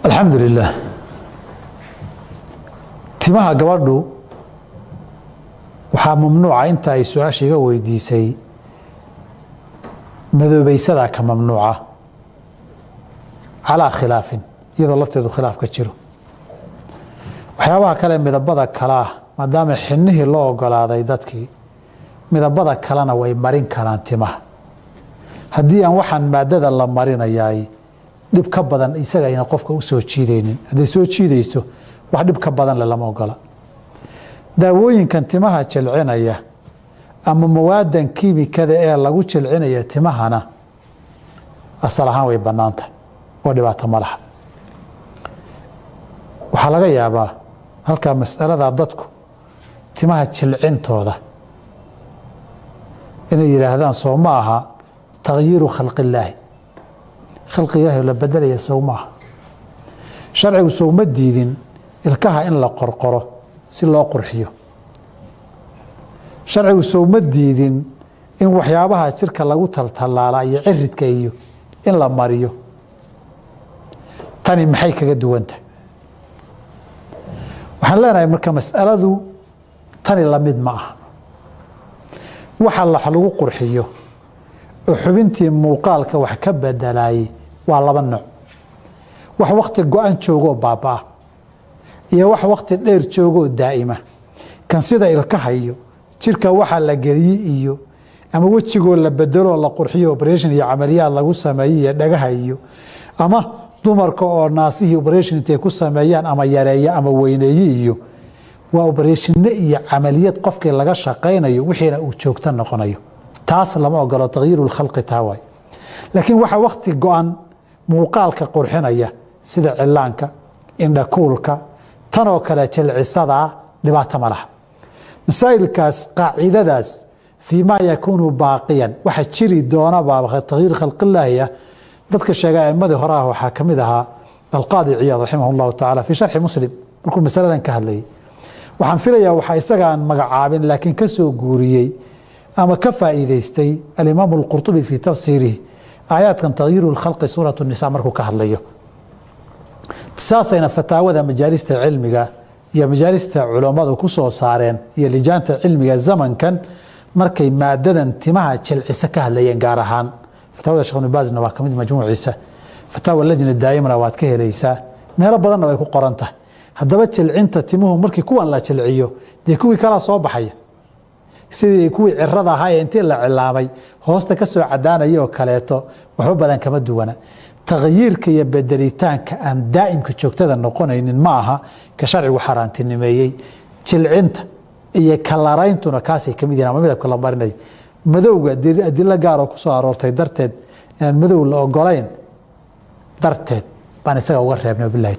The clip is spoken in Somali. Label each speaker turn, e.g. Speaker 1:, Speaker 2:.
Speaker 1: الحمد لله timaha gabadhu waxaa mamnuuca inta ay su'aashiga weydiisay madoobaysada ka mamnuuca ala khilaafin iyadoo lafteedu khilaaf ka jiro waxyaabaha kale midabada kala maadaama xinnihi loo ogolaaday dadkii midabada kalena way marin karaan timaha haddii aan waxaan maadada la marinayay dhib ka badan isaga ina qofka u soo jiideynin haday soo jiideyso wax dhib ka badan lama ogola daawooyinkan timaha jilcinaya ama mawaadan kiimikada ee lagu jilcinaya timahana asal ahaan way banaantahay oo dhibaato ma laha waxaa laga yaabaa halka mas'alada dadku timaha jilcintooda inay yiraahdaan soo ma aha tagyiiru khalqillaahi khalqiga la bedelaya soo ma aha sharcigu soo ma diidin ilkaha in la qorqoro si loo qurxiyo sharcigu soo ma diidin in waxyaabaha jirka lagu taltalaala iyo ciridka iyo in la mariyo tani maxay kaga duwantahay waxaan leenahay marka mas'aladu tani la mid ma aha waxa lagu qurxiyo oo xubintii muuqaalka wax ka bedelay waa laba nooc wax waqti go'an joogo baaba iyo wax waqti dheer joogo daa'ima kan sida ilkaha iyo jirka waxa la geliyay iyo ama wajigo la bedelo la qurxiyo operation iyo amaliyad lagu sameeyay dhagaha iyo ama dumarka oo naasihi operation intay ku sameeyaan ama yareeya ama weyneeyay iyo waa operation iyo amaliyad qofkii laga shaqeynayo wixiina uu joogta noqonayo taas lama ogolo tagyiirul khalqi taaway laakiin waxa waqti go'an muuqaalka qurxinaya sida cilaanka indha kuulka tan oo kale jilcisada dhibaato ma laha masaa'ilkaas qaacidadaas fiima yakunu baaqiyan waxa jiri doona baa tagyiir khalqillaahi dadka sheegay amadii hore waxa kamid ahaa alqaadi ciyaad rahimahullahu ta'ala fi sharh muslim markuu masaladan ka hadlayay waxaan filayaa waxa isaga aan magacaabin laakiin ka soo guuriyay ama ka faa'iideystay al-imam al-qurtubi fi tafsirihi aayaadkan tagyiirul khalqi suuratu an-nisaa markuu ka hadlayo saasayna fataawada majaalista cilmiga iyo majaalista culimadu ku soo saareen iyo lijaanta cilmiga zamankan markay maadadan timaha jilcisa ka hadlayeen gaar ahaan fataawada Sheekh Ibn Baazna waa kamid majmuuciisa fataawa lajna daa'imana waad ka helaysaa meelo badanna way ku qoran tahay haddaba jilcinta timuhu markii kuwan la jilciyo dee kuwii kala soo baxaya sidii kuwii cirrada ahaa ee intii la cilaamay hoosta ka soo cadaanaya oo kaleeto waxba badan kama duwana tagyiirka iyo bedelitaanka aan daa'imka joogtada noqonaynin ma aha ka sharcigu xaraantinimeeyay jilcinta iyo kalaraayntuna kaasay kamid yihiin ama midabka la marinayo madowga adilla gaar oo ku soo aroortay darteed inaan madow la ogolayn darteed baan isaga uga reebnay billahi